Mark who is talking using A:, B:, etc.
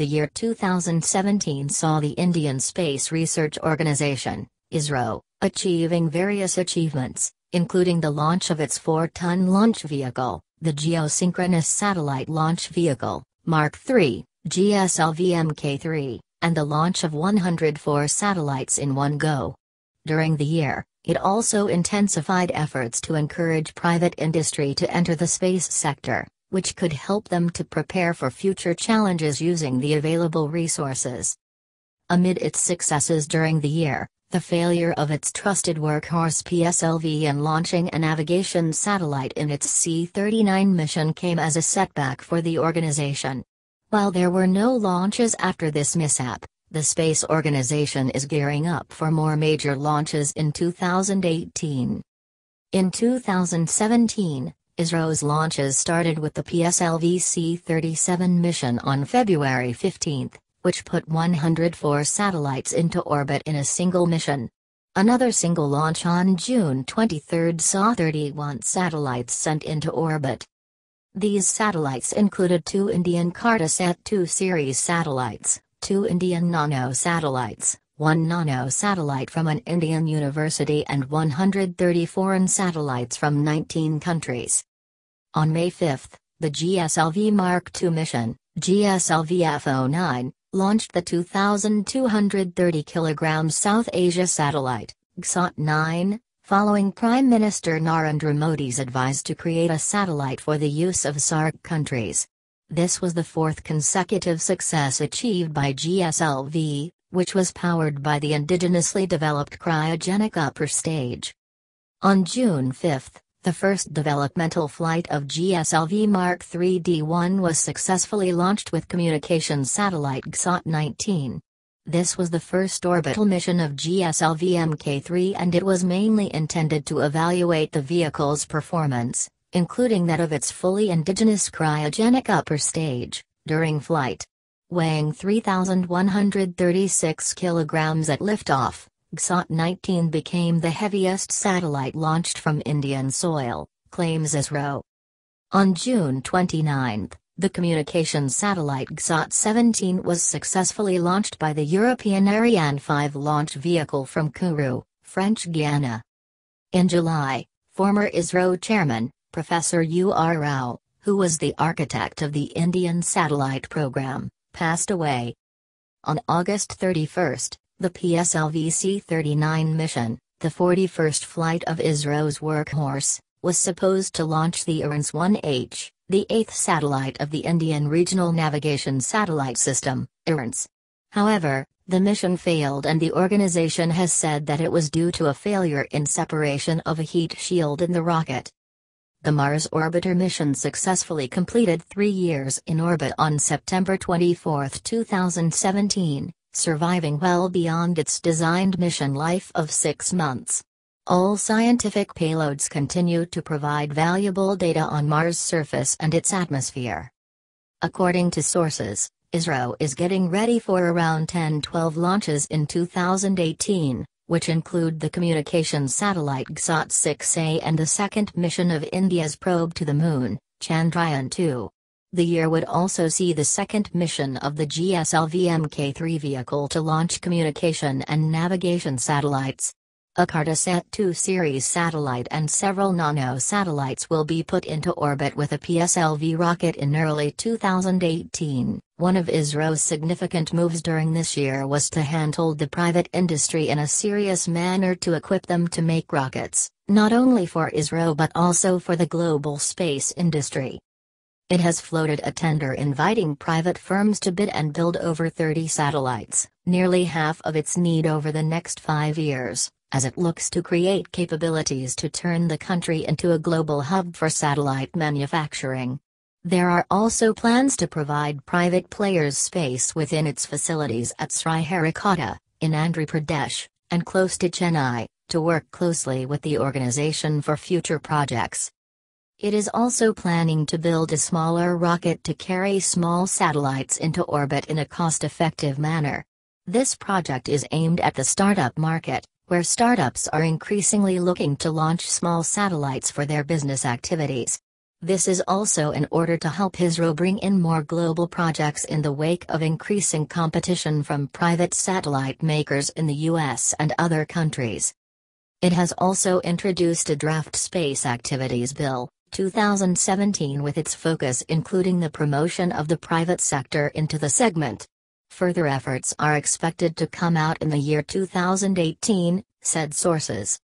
A: The year 2017 saw the Indian Space Research Organisation, Isro, achieving various achievements, including the launch of its four-tonne launch vehicle, the Geosynchronous Satellite Launch Vehicle, Mark III, GSLV-Mk3, and the launch of 104 satellites in one go. During the year, it also intensified efforts to encourage private industry to enter the space sector, which could help them to prepare for future challenges using the available resources. Amid its successes during the year, the failure of its trusted workhorse PSLV in launching a navigation satellite in its C-39 mission came as a setback for the organization. While there were no launches after this mishap, the space organization is gearing up for more major launches in 2018. In 2017, Isro's launches started with the PSLV C-37 mission on February 15, which put 104 satellites into orbit in a single mission. Another single launch on June 23 saw 31 satellites sent into orbit. These satellites included 2 Indian Cartosat 2 series satellites, 2 Indian nano-satellites, 1 nano-satellite from an Indian university and 130 foreign satellites from 19 countries. On May 5, the GSLV-Mk mission, GSLV-F09, launched the 2,230 kg South Asia satellite, GSAT-9, following Prime Minister Narendra Modi's advice to create a satellite for the use of SAARC countries. This was the 4th consecutive success achieved by GSLV, which was powered by the indigenously developed cryogenic upper stage. On June 5, the first developmental flight of GSLV-Mk 3D1 was successfully launched with communications satellite GSAT-19. This was the first orbital mission of GSLV-Mk3 and it was mainly intended to evaluate the vehicle's performance, including that of its fully indigenous cryogenic upper stage, during flight. Weighing 3,136 kg at liftoff, GSAT-19 became the heaviest satellite launched from Indian soil, claims Isro. On June 29, the communications satellite GSAT-17 was successfully launched by the European Ariane 5 launch vehicle from Kourou, French Guiana. In July, former Isro chairman, Professor U.R. Rao, who was the architect of the Indian satellite program, passed away. On August 31, the PSLV C-39 mission, the 41st flight of Isro's workhorse, was supposed to launch the IRANS-1H, the 8th satellite of the Indian Regional Navigation Satellite System, IRANS. However, the mission failed and the organization has said that it was due to a failure in separation of a heat shield in the rocket. The Mars Orbiter mission successfully completed 3 years in orbit on September 24, 2017, surviving well beyond its designed mission life of 6 months. All scientific payloads continue to provide valuable data on Mars' surface and its atmosphere. According to sources, Isro is getting ready for around 10-12 launches in 2018, which include the communications satellite GSAT-6A and the second mission of India's probe to the Moon, Chandrayaan-2. The year would also see the second mission of the GSLV-Mk3 vehicle to launch communication and navigation satellites. A Cartosat 2 series satellite and several nano-satellites will be put into orbit with a PSLV rocket in early 2018. One of Isro's significant moves during this year was to handhold the private industry in a serious manner to equip them to make rockets, not only for Isro but also for the global space industry. It has floated a tender inviting private firms to bid and build over 30 satellites, nearly half of its need over the next 5 years, as it looks to create capabilities to turn the country into a global hub for satellite manufacturing. There are also plans to provide private players space within its facilities at Sriharikota, in Andhra Pradesh, and close to Chennai, to work closely with the organization for future projects. It is also planning to build a smaller rocket to carry small satellites into orbit in a cost-effective manner. This project is aimed at the startup market, where startups are increasingly looking to launch small satellites for their business activities. This is also in order to help Isro bring in more global projects in the wake of increasing competition from private satellite makers in the US and other countries. It has also introduced a draft Space Activities Bill, 2017, with its focus including the promotion of the private sector into the segment. Further efforts are expected to come out in the year 2018, said sources.